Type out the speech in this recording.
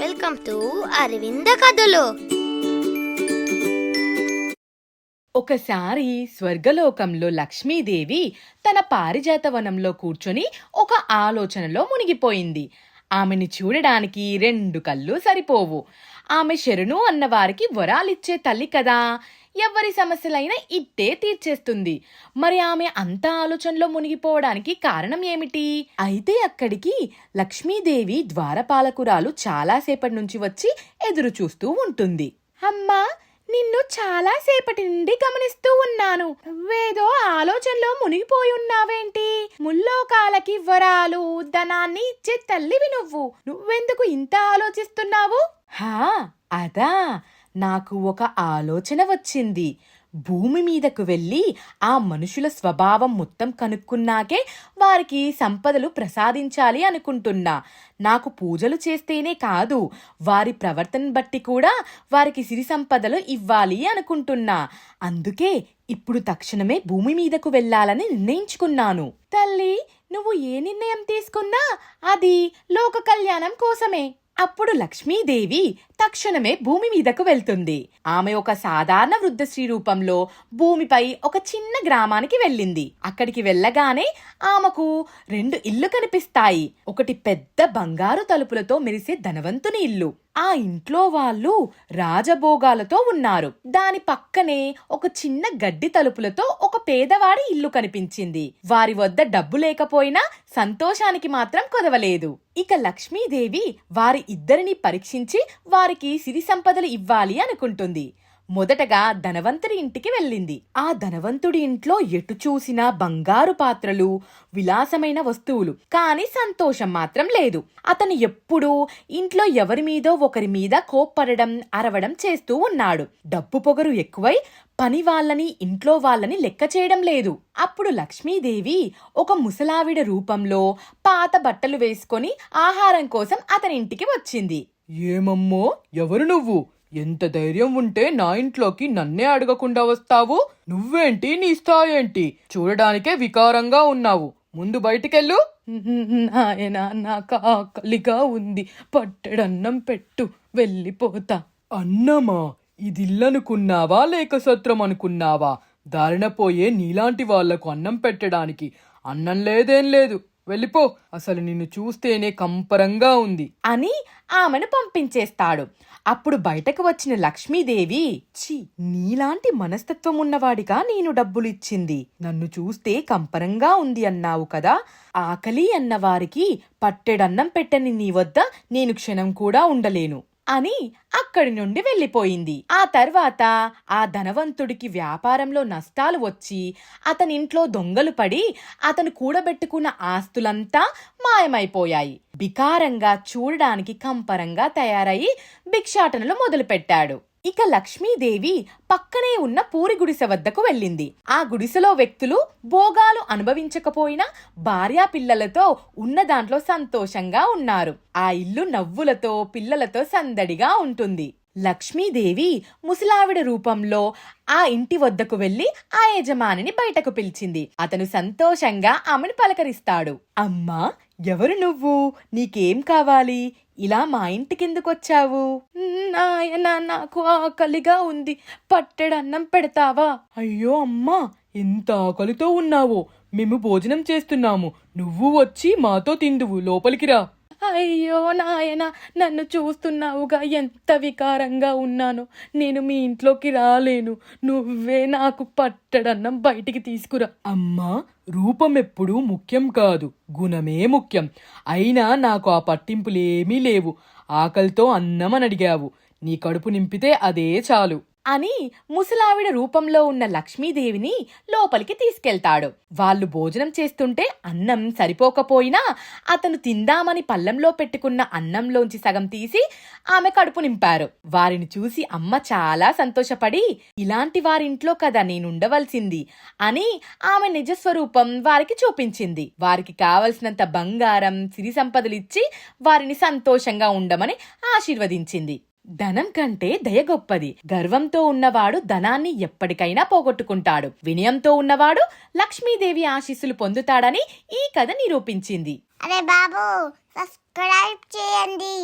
Welcome to Aravinda కథలు. ఒకసారి స్వర్గలోకంలో లక్ష్మీదేవి తన పారిజాతవనంలో కూర్చొని ఒక ఆలోచనలో మునిగిపోయింది. ఆమెని చూడడానికి 2 కళ్ళు సరిపోవు. ఆమె శరణు అన్నవారికి వరాలిచ్చే తల్లి కదా, ఎవ్వరి సమస్యలైనా ఇట్టే తీర్చేస్తుంది. మరి ఆమె అంత ఆలోచనలో మునిగిపోవడానికి కారణం ఏమిటి? అయితే అక్కడికి లక్ష్మీదేవి ద్వారపాలకురాలు చాలాసేపటి నుంచి వచ్చి ఎదురు చూస్తూ ఉంటుంది. అమ్మా, నిన్ను చాలా సేపటి నుండి గమనిస్తూ ఉన్నాను. నువ్వేదో ఆలోచనలో మునిగిపోయి ఉన్నావేంటి? ముల్లోకాలకి వరాలు, ధనాన్ని ఇచ్చే తల్లివి నువ్వెందుకు ఇంత ఆలోచిస్తున్నావు? అదా, నాకు ఒక ఆలోచన వచ్చింది. భూమి మీదకు వెళ్ళి ఆ మనుషుల స్వభావం మొత్తం కనుక్కున్నాకే వారికి సంపదలు ప్రసాదించాలి అనుకుంటున్నా. నాకు పూజలు చేస్తేనే కాదు, వారి ప్రవర్తన బట్టి కూడా వారికి సిరి సంపదలు ఇవ్వాలి అనుకుంటున్నా. అందుకే ఇప్పుడు తక్షణమే భూమి మీదకు వెళ్ళాలని నిర్ణయించుకున్నాను. తల్లి, నువ్వు ఏ నిర్ణయం తీసుకున్నా అది లోక కళ్యాణం కోసమే. అప్పుడు లక్ష్మీదేవి తక్షణమే భూమి మీదకు వెళ్తుంది. ఆమె ఒక సాధారణ వృద్ధ స్త్రీ రూపంలో భూమిపై ఒక చిన్న గ్రామానికి వెళ్ళింది. అక్కడికి వెళ్ళగానే ఆమెకు 2 ఇల్లు కనిపిస్తాయి. ఒకటి పెద్ద బంగారు తలుపులతో మెరిసే ధనవంతుని ఇల్లు. ఆ ఇంట్లో వాళ్ళు రాజభోగాలతో ఉన్నారు. దాని పక్కనే ఒక చిన్న గడ్డి తలుపులతో ఒక పేదవాడి ఇల్లు కనిపించింది. వారి వద్ద డబ్బు లేకపోయినా సంతోషానికి మాత్రం కొదవలేదు. ఇక లక్ష్మీదేవి వారి ఇద్దరిని పరీక్షించి వారికి సిరి సంపదలు ఇవ్వాలి అనుకుంటుంది. మొదటగా ధనవంతుడి ఇంటికి వెళ్ళింది. ఆ ధనవంతుడి ఇంట్లో ఎటు చూసినా బంగారు పాత్రలు, విలాసమైన వస్తువులు, కాని సంతోషం మాత్రం లేదు. అతను ఎప్పుడూ ఇంట్లో ఎవరి మీదో ఒకరి మీద కోప్పడడం, అరవడం చేస్తూ ఉన్నాడు. డబ్బు పొగరు ఎక్కువై పని వాళ్ళని, ఇంట్లో వాళ్ళని లెక్క చేయడం లేదు. అప్పుడు లక్ష్మీదేవి ఒక ముసలావిడ రూపంలో పాత బట్టలు వేసుకొని ఆహారం కోసం అతని ఇంటికి వచ్చింది. ఏమమ్మో, ఎవరు నువ్వు? ఎంత ధైర్యం ఉంటే నా ఇంట్లోకి నన్నే అడగకుండా వస్తావు? నువ్వేంటి, నీ స్థాయేంటి? చూడడానికే వికారంగా ఉన్నావు. ముందు బయటికెళ్ళు. నాయనా, నాకు ఆకలిగా ఉంది, పట్టెడన్నం పెట్టు, వెళ్ళిపోతా. అన్నమా? ఇదిల్లనుకున్నావా లేక సత్రం అనుకున్నావా? దారిన పోయే నీలాంటి వాళ్లకు అన్నం పెట్టడానికి. అన్నం లేదేం లేదు, వెళ్ళిపో. అసలు నిన్ను చూస్తేనే కంపరంగా ఉంది అని ఆమెను పంపించేస్తాడు. అప్పుడు బయటకు వచ్చిన లక్ష్మీదేవి, ఛీ, నీలాంటి మనస్తత్వం ఉన్నవాడిగా నేను డబ్బులిచ్చింది. నన్ను చూస్తే కంపరంగా ఉంది అన్నావు కదా. ఆకలి అన్నవారికి పట్టెడన్నం పెట్టని నీ వద్ద నేను క్షణం కూడా ఉండలేను అని అక్కడి నుండి వెళ్ళిపోయింది. ఆ తర్వాత ఆ ధనవంతుడికి వ్యాపారంలో నష్టాలు వచ్చి అతనింట్లో దొంగలు పడి అతను కూడబెట్టుకున్న ఆస్తులంతా మాయమైపోయాయి. బికారంగా, చూడడానికి కంపరంగా తయారయి భిక్షాటనలు మొదలుపెట్టాడు. ఇక లక్ష్మీదేవి పక్కనే ఉన్న పూరి గుడిసె వద్దకు వెళ్ళింది. ఆ గుడిసెలో వ్యక్తులు భోగాలు అనుభవించకపోయినా భార్యా పిల్లలతో ఉన్న దాంట్లో సంతోషంగా ఉన్నారు. ఆ ఇల్లు నవ్వులతో, పిల్లలతో సందడిగా ఉంటుంది. లక్ష్మీదేవి ముసలావిడ రూపంలో ఆ ఇంటి వద్దకు వెళ్లి ఆ యజమానిని బయటకు పిలిచింది. అతను సంతోషంగా ఆమెను పలకరిస్తాడు. అమ్మా, ఎవరు నువ్వు? నీకేం కావాలి? ఇలా మా ఇంటికెందుకొచ్చావు? నాయనా, నాకు ఆకలిగా ఉంది, పట్టెడన్నం పెడతావా? అయ్యో అమ్మా, ఎంత ఆకలితో ఉన్నావో. మేము భోజనం చేస్తున్నాము, నువ్వు వచ్చి మాతో తిందువు. లోపలికి రా. అయ్యో నాయనా, నన్ను చూస్తున్నావుగా ఎంత వికారంగా ఉన్నాను. నేను మీ ఇంట్లోకి రాలేను. నువ్వే నాకు పట్టడన్నం బయటికి తీసుకురా. అమ్మా, రూపం ఎప్పుడూ ముఖ్యం కాదు, గుణమే ముఖ్యం. అయినా నాకు ఆ పట్టింపులేమీ లేవు. ఆకలితో అన్నమని అడిగావు, నీ కడుపు నింపితే అదే చాలు అని ముసలావిడ రూపంలో ఉన్న లక్ష్మీదేవిని లోపలికి తీసుకెళ్తాడు. వాళ్ళు భోజనం చేస్తుంటే అన్నం సరిపోకపోయినా అతను తిందామని పళ్ళెంలో పెట్టుకున్న అన్నంలోంచి సగం తీసి ఆమె కడుపు నింపారు. వారిని చూసి అమ్మ చాలా సంతోషపడి, ఇలాంటి వారింట్లో కదా నేనుండవలసింది అని ఆమె నిజస్వరూపం వారికి చూపించింది. వారికి కావలసినంత బంగారం, సిరి సంపదలిచ్చి వారిని సంతోషంగా ఉండమని ఆశీర్వదించింది. ధనం కంటే దయ గొప్పది. గర్వంతో ఉన్నవాడు ధనాన్ని ఎప్పటికైనా పోగొట్టుకుంటాడు. వినయంతో ఉన్నవాడు లక్ష్మీదేవి ఆశీస్సులు పొందుతాడని ఈ కథ నిరూపించింది. అరే బాబు, సబ్స్క్రైబ్ చేయండి.